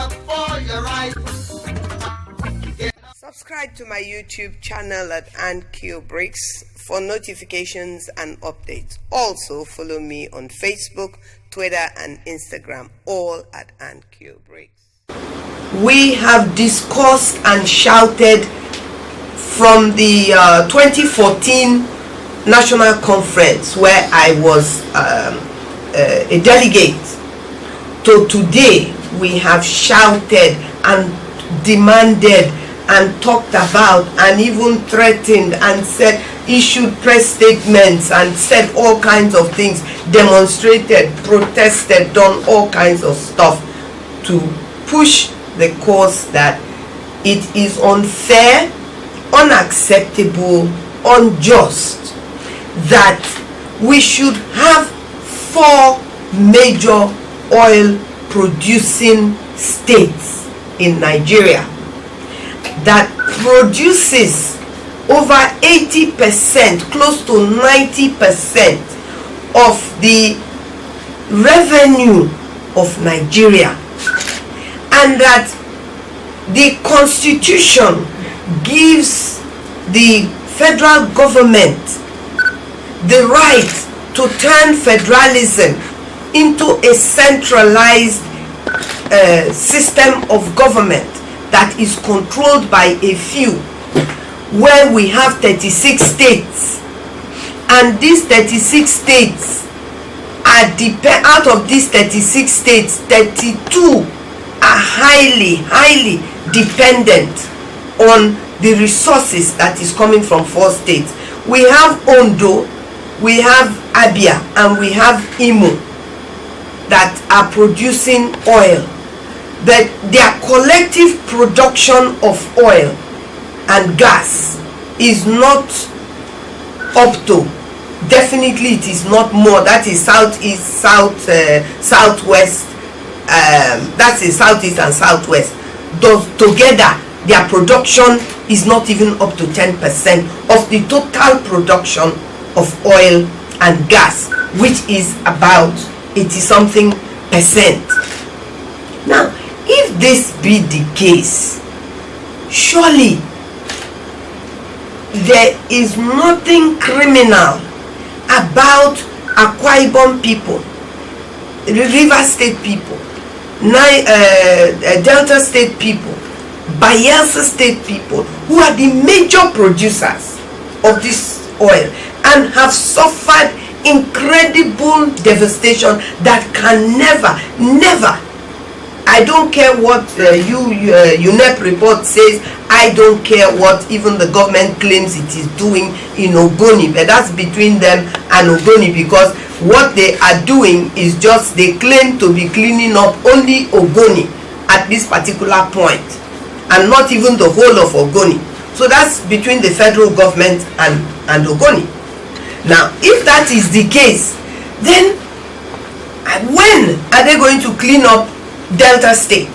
up for your right. Subscribe to my YouTube channel at Annkyo Breaks for notifications and updates. Also follow me on Facebook, Twitter and Instagram, all at Annkyo Breaks. We have discussed and shouted from the 2014 National Conference, where I was a delegate, to today. We have shouted and demanded and talked about and even threatened and said, issued press statements and said all kinds of things, demonstrated, protested, done all kinds of stuff to push the cause that it is unfair, unacceptable, unjust that we should have 4 major oil producing states in Nigeria that produces over 80%, close to 90% of the revenue of Nigeria, and that the Constitution gives the federal government the right to turn federalism into a centralized system of government that is controlled by a few, where we have 36 states, and these 36 states are out of these 36 states, 32 are highly dependent on the resources that is coming from 4 states. We have Ondo, we have Abia, and we have Imo that are producing oil, but their collective production of oil and gas is not up to, definitely it is not more. That is southeast, southwest, that's the southeast and southwest. Those together, their production is not even up to 10% of the total production of oil and gas, which is about 80-something percent. Now, if this be the case, surely there is nothing criminal about Akwa Ibom people, River State people, Delta State people, Bayelsa State people, who are the major producers of this oil and have suffered incredible devastation that can never, I don't care what UNEP report says, I don't care what even the government claims it is doing in Ogoni, but that's between them and Ogoni, because what they are doing is just, they claim to be cleaning up only Ogoni at this particular point, and not even the whole of Ogoni. So that's between the federal government and Ogoni. Now, if that is the case, then when are they going to clean up Delta State?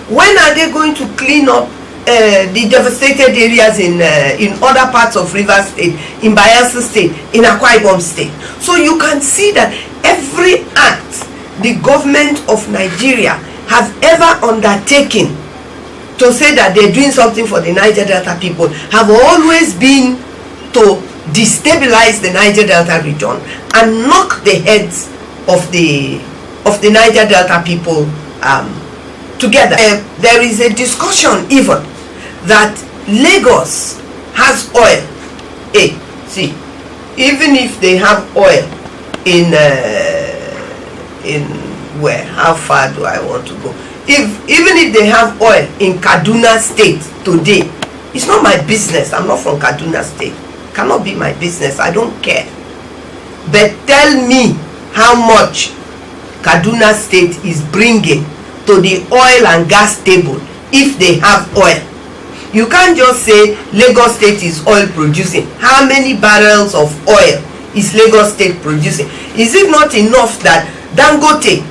When are they going to clean up the devastated areas in other parts of River State, in Bayelsa State, in Akwa Ibom State? So you can see that every act the government of Nigeria have ever undertaken to say that they're doing something for the Niger Delta people have always been to destabilize the Niger Delta region and knock the heads of the Niger Delta people together. There is a discussion even that Lagos has oil. See, even if they have oil in where? How far do I want to go? Even if they have oil in Kaduna State today, it's not my business. I'm not from Kaduna State. It cannot be my business. I don't care. But tell me how much Kaduna State is bringing to the oil and gas table if they have oil. You can't just say Lagos State is oil producing. How many barrels of oil is Lagos State producing? Is it not enough that Dangote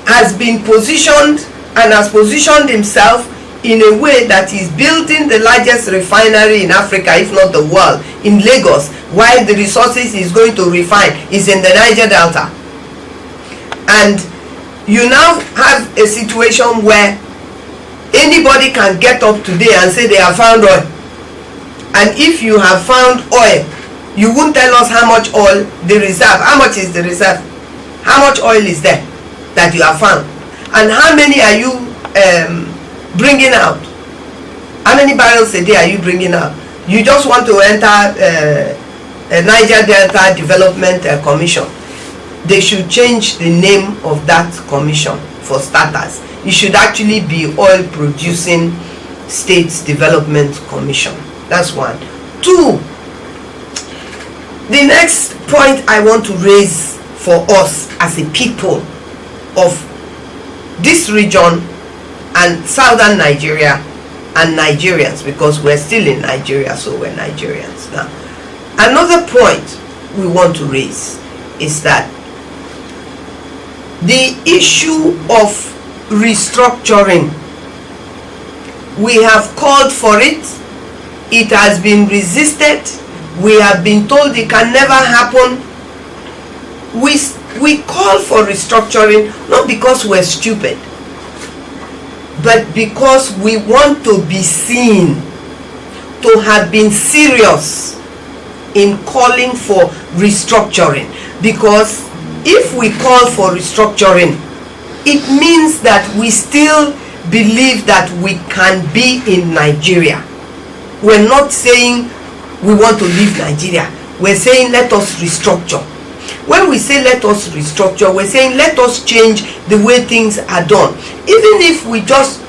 has been positioned and has positioned himself in a way that is building the largest refinery in Africa, if not the world, in Lagos, while the resources is going to refine is in the Niger Delta? And you now have a situation where Anybody can get up today and say they have found oil. And if you have found oil, you won't tell us how much oil the reserve. How much is the reserve? How much oil is there that you have found? And how many are you bringing out? How many barrels a day are you bringing out? You just want to enter a Niger Delta Development Commission. They should change the name of that commission for starters. It should actually be Oil Producing States Development Commission. That's one. Two, the next point I want to raise for us as a people of this region and southern Nigeria and Nigerians, because we're still in Nigeria, so we're Nigerians now. Another point we want to raise is that the issue of restructuring, we have called for it. It has been resisted. We have been told it can never happen. We call for restructuring not because we're stupid, but because we want to be seen to have been serious in calling for restructuring. Because if we call for restructuring, it means that we still believe that we can be in Nigeria. We're not saying we want to leave Nigeria. We're saying let us restructure. When we say let us restructure, we're saying let us change the way things are done. Even if we just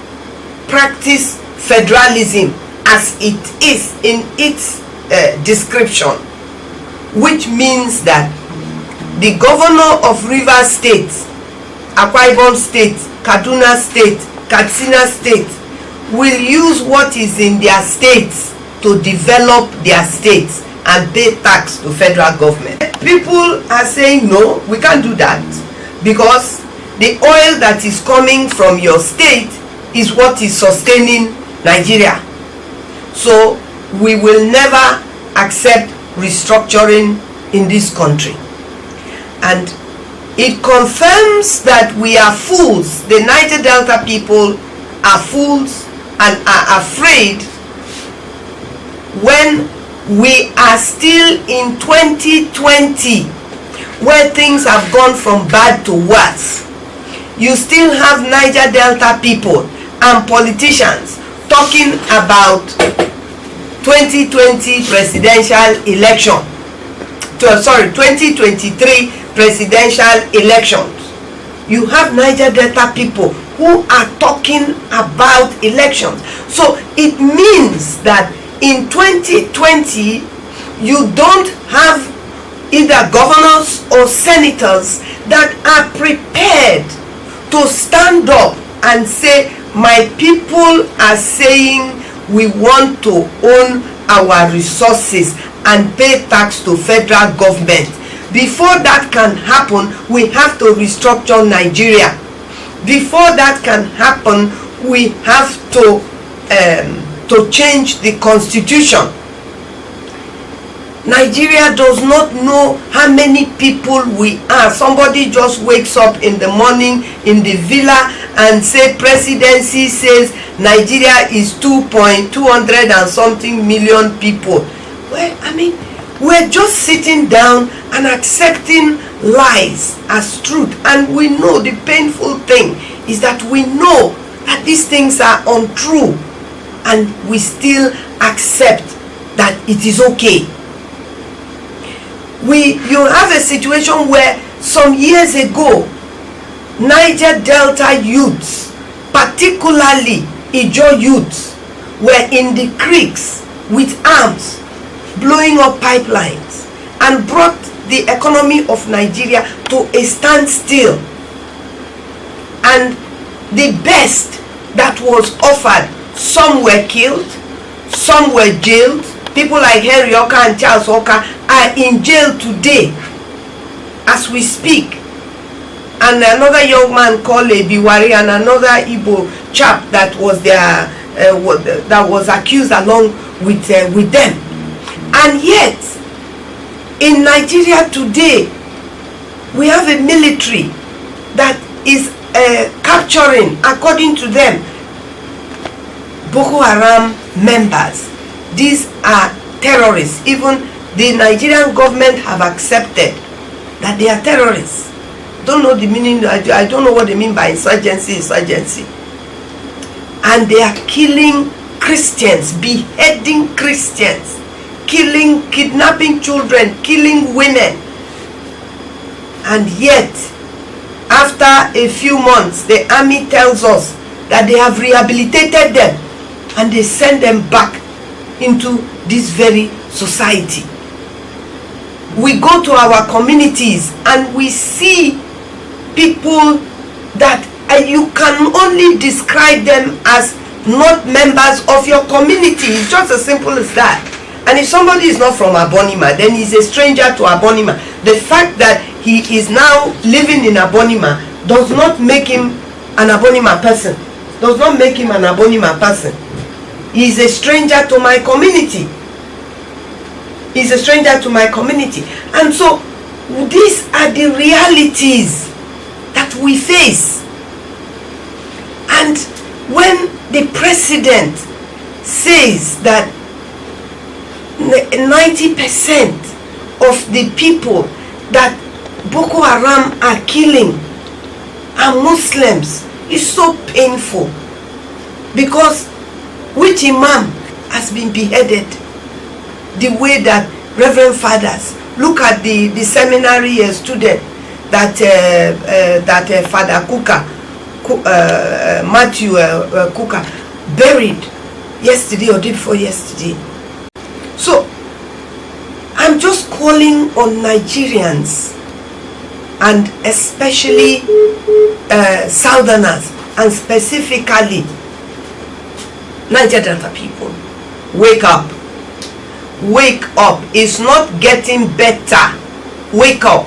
practice federalism as it is in its description, which means that the governor of Rivers State, Akwa Ibom State, Kaduna State, Katsina State will use what is in their states to develop their states and pay tax to federal government. People are saying no, we can't do that, because the oil that is coming from your state is what is sustaining Nigeria. So we will never accept restructuring in this country. And it confirms that we are fools. The Niger Delta people are fools and are afraid when we are still in 2020, where things have gone from bad to worse. You still have Niger Delta people and politicians talking about 2020 presidential election. 2023 presidential elections. You have Niger Delta people who are talking about elections. So it means that in 2020 you don't have either governors or senators that are prepared to stand up and say, my people are saying we want to own our resources and pay tax to federal government. Before that can happen, we have to restructure Nigeria. Before that can happen, we have to change the constitution. Nigeria does not know how many people we are. Somebody just wakes up in the morning in the villa and say presidency says Nigeria is 200 and something million people. Well, I mean, we're just sitting down and accepting lies as truth. And we know the painful thing is that we know that these things are untrue, and we still accept that it is okay. You have a situation where some years ago, Niger Delta youths, particularly Ijaw youths, were in the creeks with arms, blowing up pipelines, and brought the economy of Nigeria to a standstill. And the best that was offered, some were killed, some were jailed. People like Henry Oka and Charles Oka are in jail today as we speak. And another young man called Biwari and another Igbo chap that was their that was accused along with them. And yet in Nigeria today we have a military that is capturing, according to them, Boko Haram members. These are terrorists. Even the Nigerian government have accepted that they are terrorists. Don't know the meaning. I don't know what they mean by insurgency. And they are killing Christians, beheading Christians, kidnapping children, killing women. And yet, after a few months, the army tells us that they have rehabilitated them and they send them back into this very society. We go to our communities and we see people that you can only describe them as not members of your community. It's just as simple as that. And if somebody is not from Abonima, then he's a stranger to Abonima. The fact that he is now living in Abonima does not make him an Abonima person. Does not make him an Abonima person. He is a stranger to my community. He's a stranger to my community. And so these are the realities that we face. And when the president says that 90% of the people that Boko Haram are killing are Muslims, it's so painful. Because which imam has been beheaded? The way that Reverend Fathers, look at the seminary student that Father Matthew Kuka buried yesterday or day before yesterday. So I'm just calling on Nigerians, and especially Southerners, and specifically Niger Delta people, wake up. Wake up. It's not getting better. Wake up.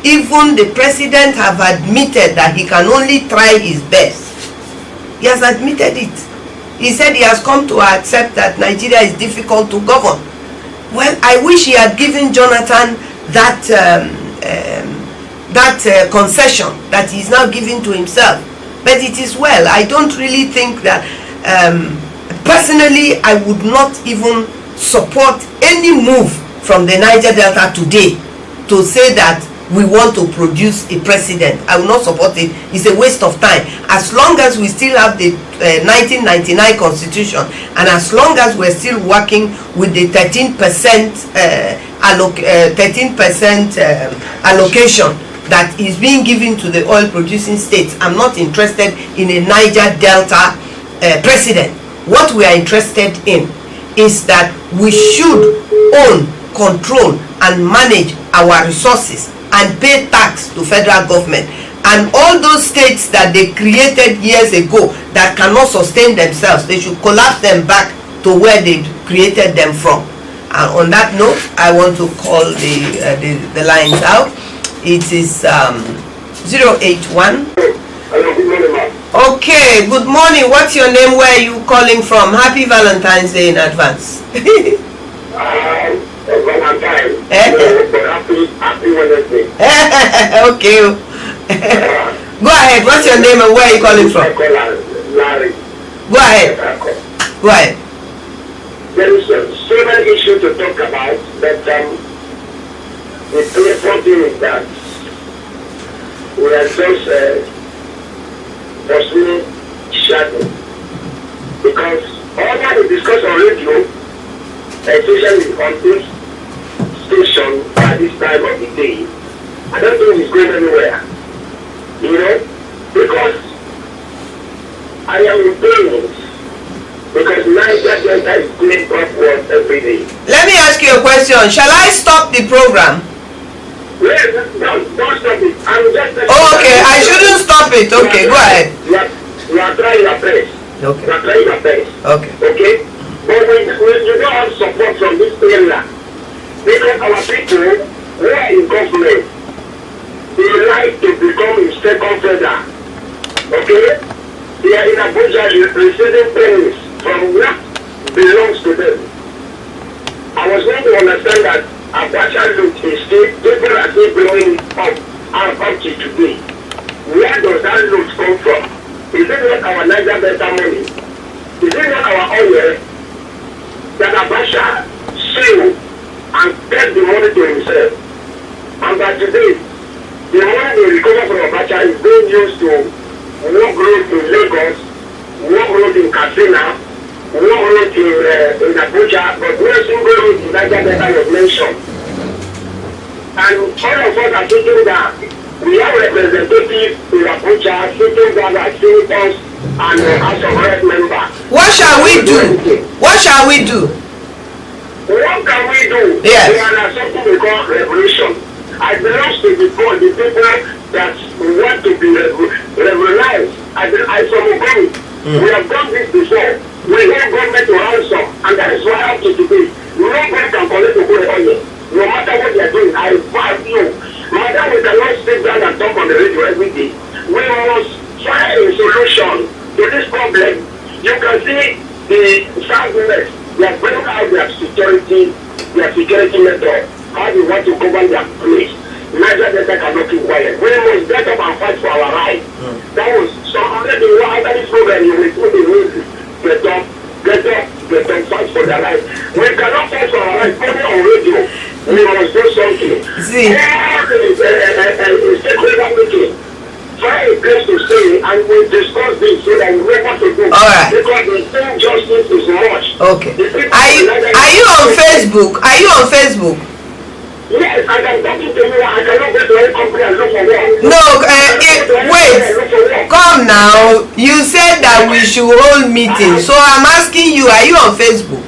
Even the president have admitted that he can only try his best. He has admitted it. He said he has come to accept that Nigeria is difficult to govern. Well, I wish he had given Jonathan that concession that he is now giving to himself. But it is well. I don't really think that, personally, I would not even support any move from the Niger Delta today to say that we want to produce a president. I will not support it. It's a waste of time. As long as we still have the 1999 constitution, and as long as we're still working with the 13% allocation that is being given to the oil producing states, I'm not interested in a Niger Delta president. What we are interested in is that we should own, control, and manage our resources and pay tax to federal government. And all those states that they created years ago that cannot sustain themselves, they should collapse them back to where they created them from. And on that note, I want to call the lines out. It is 081. Okay, good morning. What's your name? Where are you calling from? Happy Valentine's Day in advance. Valentine. Happy Wednesday. Okay. Go ahead. What's your name and where are you calling from? Larry. Go ahead. Go ahead. There is several issues to talk about, but the important thing is that we are just pursuing shadow, because all that we discuss on radio, especially on this station at this time of the day, I don't think it's going anywhere. You know, because I am in pain, because Niger Delta is doing upwards every day. Let me ask you a question. Shall I stop the program? Yes, don't stop it. I'm just... Oh, okay. I shouldn't stop it. Okay, go ahead. You are trying your best. Okay. You are trying your best. Okay. Okay? But when you don't have support from this area, because our people who are in government, they like to become a second federal. Okay? They are in Abuja receiving pennies from what belongs to them. I was going to understand that Abacha loot is still, people are still bringing it up to today. Where does that loot come from? Is it not our Niger Delta money? Is our oil that Abacha sold and kept the money to himself. And by today, the money they recover from Abacha is being used to work road in Lagos, work road in Katsina, work road in Abuja, but no single road in Niger Delta was mentioned. And all of us are thinking that we have representatives in Abuja sitting down as senators and House of Rep members. What shall we do? What shall we do? What can we do? Yes. We are something we call revolution. I belong to the people that want to be revolutionized. I support. We have done this before. We want government to ransom, and that is why up to today, nobody can collect the whole oil. No matter what they are doing, I advise you. Madam, we cannot sit down and talk on the radio every day. We must find a solution to this problem. You can see the Southwest, they are bringing out their security method. How they want to govern their place. Niger Delta cannot keep quiet. We must get up and fight for our rights. That was some maybe after this program you will put the news. Get up, fight for their rights. We cannot fight for our rights only on radio. We must do something. See. Stakeholder meeting. Find a place to stay and we discuss this so that we know what to do. All right. Because the injustice is much. Okay. Are you on Facebook? Are you on Facebook? Yes, I am talking to you. I cannot go to any company and look for work. No, wait. Come now. You said that we should hold meetings. So I'm asking you, are you on Facebook?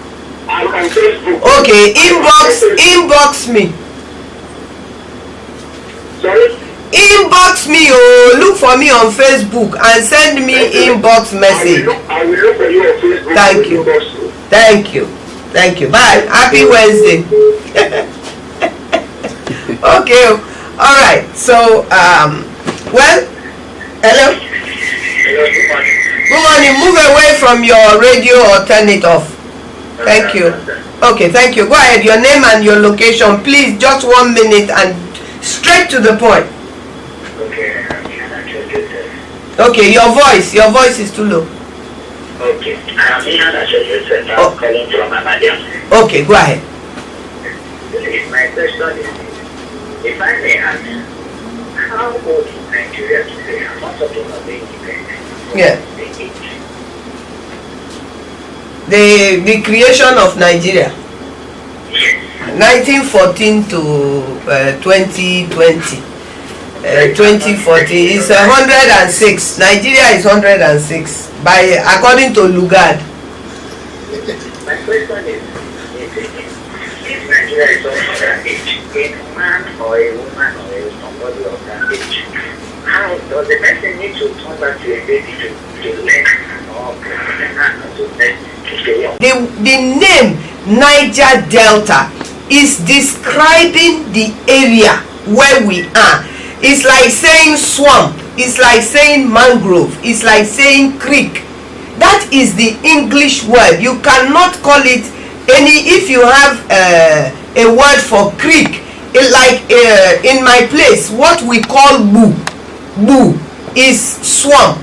I'm on Facebook. Okay, inbox me. Sorry? Inbox me, oh, look for me on Facebook and send me inbox message. I will look for you on Facebook. Thank you. Bye. Happy Wednesday. Okay, all right. So, well, hello. Good morning. Move away from your radio or turn it off. Thank you. Okay, thank you. Go ahead. Your name and your location, please. Just 1 minute and straight to the point. Okay, your voice is too low. Okay, I'm calling from Amadia. Okay, go ahead. My question is, if I may ask, how old is Nigeria today? I'm not talking about the independence. Yeah. The creation of Nigeria. Yes. 1914 to 2020. 2040 is 106. Nigeria is 106 by according to Lugard. My question is if Nigeria is of that age, a man or a woman or somebody of that age, how does the person need to turn back to a baby to learn or to learn to stay young? The name Niger Delta is describing the area where we are. It's like saying swamp, it's like saying mangrove, it's like saying creek. That is the English word. You cannot call it any. If you have a word for creek, in my place, what we call boo is swamp.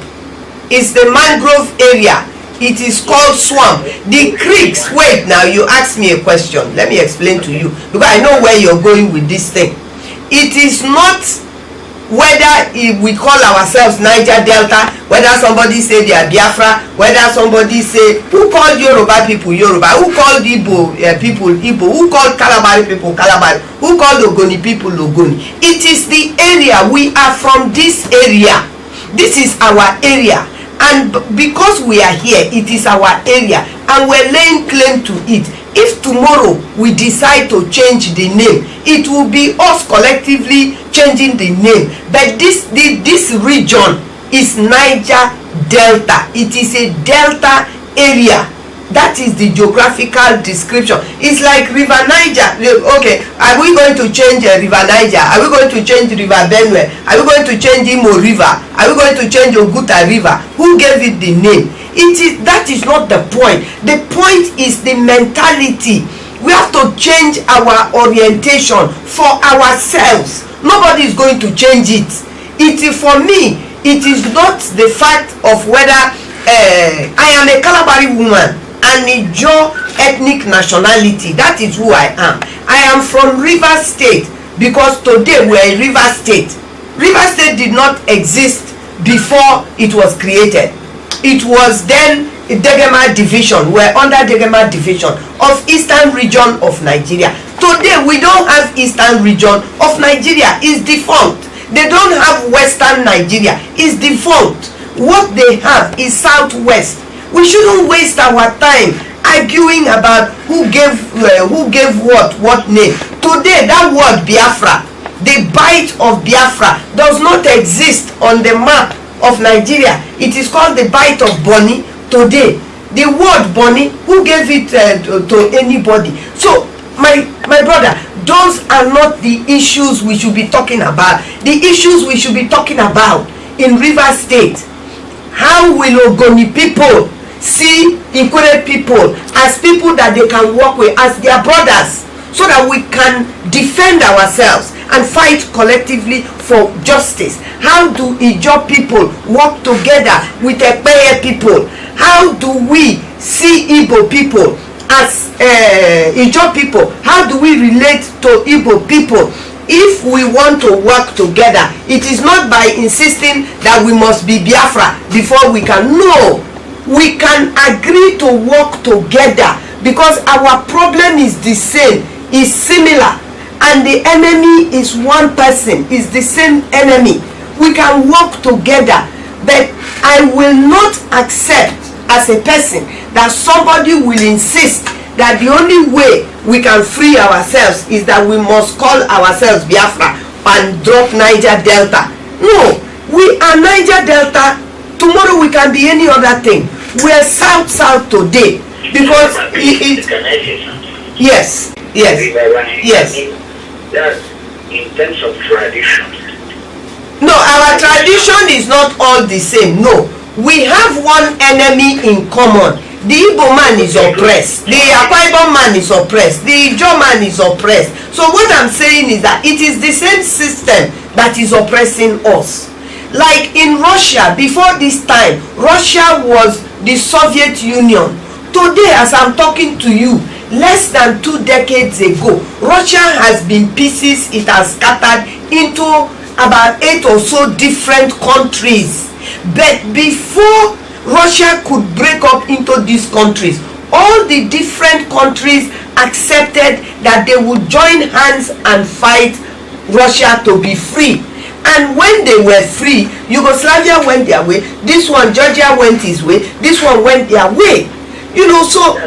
It's the mangrove area. It is called swamp. The creeks, wait, now you ask me a question. Let me explain to you, because I know where you're going with this thing. It is not whether we call ourselves Niger Delta, whether somebody say they are Biafra, whether somebody say, who called Yoruba people Yoruba, who called Igbo people Igbo, who called Kalabari people Kalabari, who called Ogoni people Ogoni. It is the area. We are from this area. This is our area, and because we are here, it is our area and we're laying claim to it. If tomorrow we decide to change the name, it will be us collectively changing the name. But this region is Niger Delta. It is a delta area. That is the geographical description. It's like River Niger. Okay, are we going to change River Niger? Are we going to change River Benue? Are we going to change Imo River? Are we going to change Oguta River? Who gave it the name? That is not the point. The point is the mentality. We have to change our orientation for ourselves. Nobody is going to change it. For me, it is not the fact of whether I am a Kalabari woman. an Ijaw ethnic nationality. That is who I am. I am from Rivers State because today we are a Rivers State. Rivers State did not exist before it was created. It was then Degema Division. We're under Degema Division of Eastern Region of Nigeria. Today we don't have Eastern Region of Nigeria. It's defunct. They don't have Western Nigeria. It's defunct. What they have is Southwest. We shouldn't waste our time arguing about who gave what name. Today that word Biafra, the bite of Biafra, does not exist on the map of Nigeria. It is called the bite of Bonny today. The word Bonny, who gave it to anybody? So my brother, those are not the issues we should be talking about. The issues we should be talking about in Rivers State. How will Ogoni people see Ikwere people as people that they can work with, as their brothers, so that we can defend ourselves and fight collectively for justice? How do Ijaw people work together with Ekpeye people? How do we see Igbo people as Ijaw people? How do we relate to Igbo people? If we want to work together, it is not by insisting that we must be Biafra before we can. No, we can agree to work together because our problem is the same, is similar, and the enemy is one person, is the same enemy. We can work together, but I will not accept as a person that somebody will insist that the only way we can free ourselves is that we must call ourselves Biafra and drop Niger Delta. No, we are Niger Delta. Tomorrow we can be any other thing. We are South today because yes. That's in terms of tradition. No, our tradition is not all the same. No, we have one enemy in common. The Igbo man is oppressed, the Akwa Ibom man is oppressed, the Ijaw man is oppressed. So what I'm saying is that it is the same system that is oppressing us. Like in Russia, before this time, Russia was the Soviet Union. Today, as I'm talking to you, less than 2 decades ago, Russia has been pieces. It has scattered into about 8 or so different countries. But before Russia could break up into these countries, all the different countries accepted that they would join hands and fight Russia to be free. And when they were free, Yugoslavia went their way, this one, Georgia, went his way, this one went their way. You know, so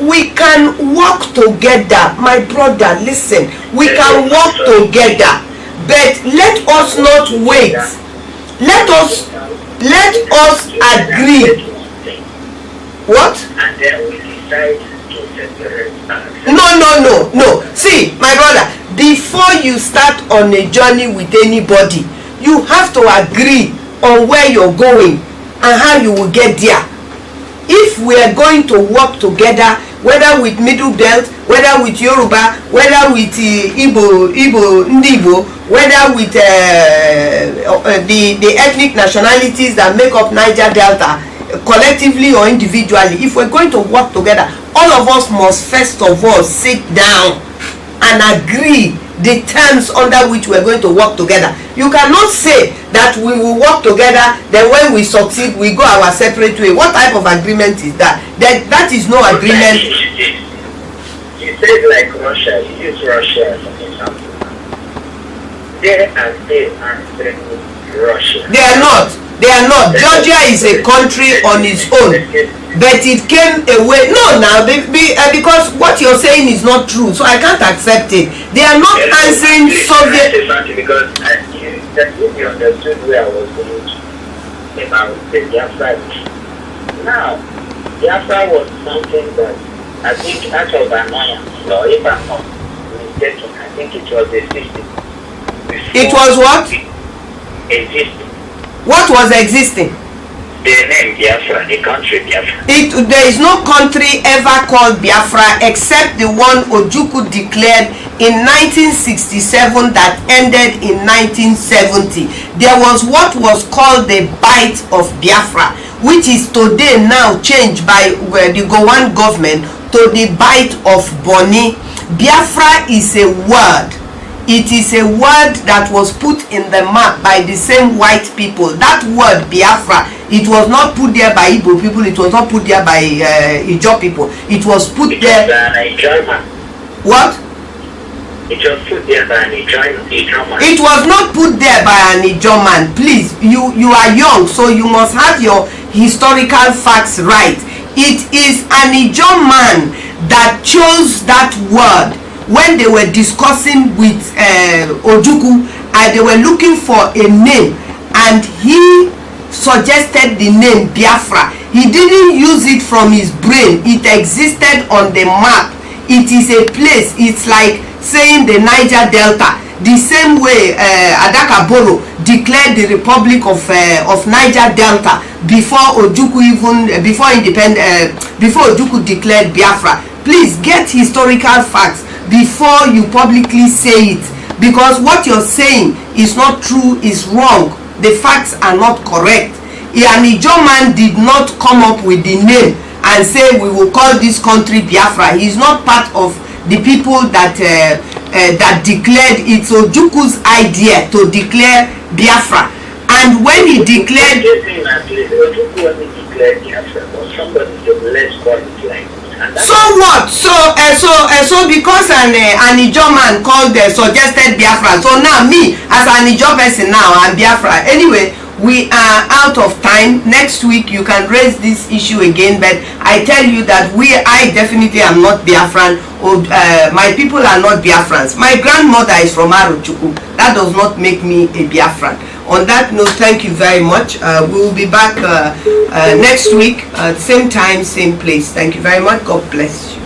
we can work together. My brother, listen, we can work together, but let us not wait. Let us agree. What? And then we decide to separate ourselves. No. See, my brother, before you start on a journey with anybody, you have to agree on where you're going and how you will get there. If we are going to work together, whether with Middle Belt, whether with Yoruba, whether with Igbo, whether with the ethnic nationalities that make up Niger Delta, collectively or individually, if we're going to work together, all of us must first of all sit down and agree the terms under which we're going to work together. You cannot say that we will work together, then when we succeed, we go our separate way. What type of agreement is that? That is no agreement. You said like Russia, you use Russia as an example. They are Russia. They are not. Georgia is a country on its own, but it came away. No, now because what you're saying is not true, so I can't accept it. They are not answering Soviet. Because you understood where I was going about the Biafra. Now, Biafra was something that I think out of annoyance, or if I'm not mistaken, I think it was existing. It was what? Existing. What was existing? The name Biafra, the country Biafra. There is no country ever called Biafra except the one Ojukwu declared in 1967 that ended in 1970. There was what was called the Bite of Biafra, which is today now changed by the Gowon government to the Bight of Bonny. Biafra is a word. It is a word that was put in the map by the same white people. That word Biafra, it was not put there by Igbo people, it was not put there by Ijaw people. It was put there. What? It was put there by an Ijaw man. It was not put there by an Ijaw man. Please, you are young, so you must have your historical facts right. It is an Ijaw man that chose that word when they were discussing with Ojukwu, and they were looking for a name, and he suggested the name Biafra. He didn't use it from his brain. It existed on the map. It is a place. It's like saying the Niger Delta. The same way Adaka Boro declared the Republic of Niger Delta before Ojukwu before Ojukwu declared Biafra. Please get historical facts before you publicly say it, because what you're saying is not true, is wrong. The facts are not correct. An Ijaw man did not come up with the name and say we will call this country Biafra. He is not part of the people that that declared. It's Ojukwu's idea to declare Biafra, and when he declared, so what? So because an Ijaw man called suggested Biafra, so now me as an Ijaw person now I'm Biafra. Anyway, we are out of time. Next week you can raise this issue again, but I tell you that I definitely am not Biafran, or my people are not Biafrans. My grandmother is from Arochukwu. That does not make me a Biafran. On that note, thank you very much. We will be back next week, same time, same place. Thank you very much. God bless you.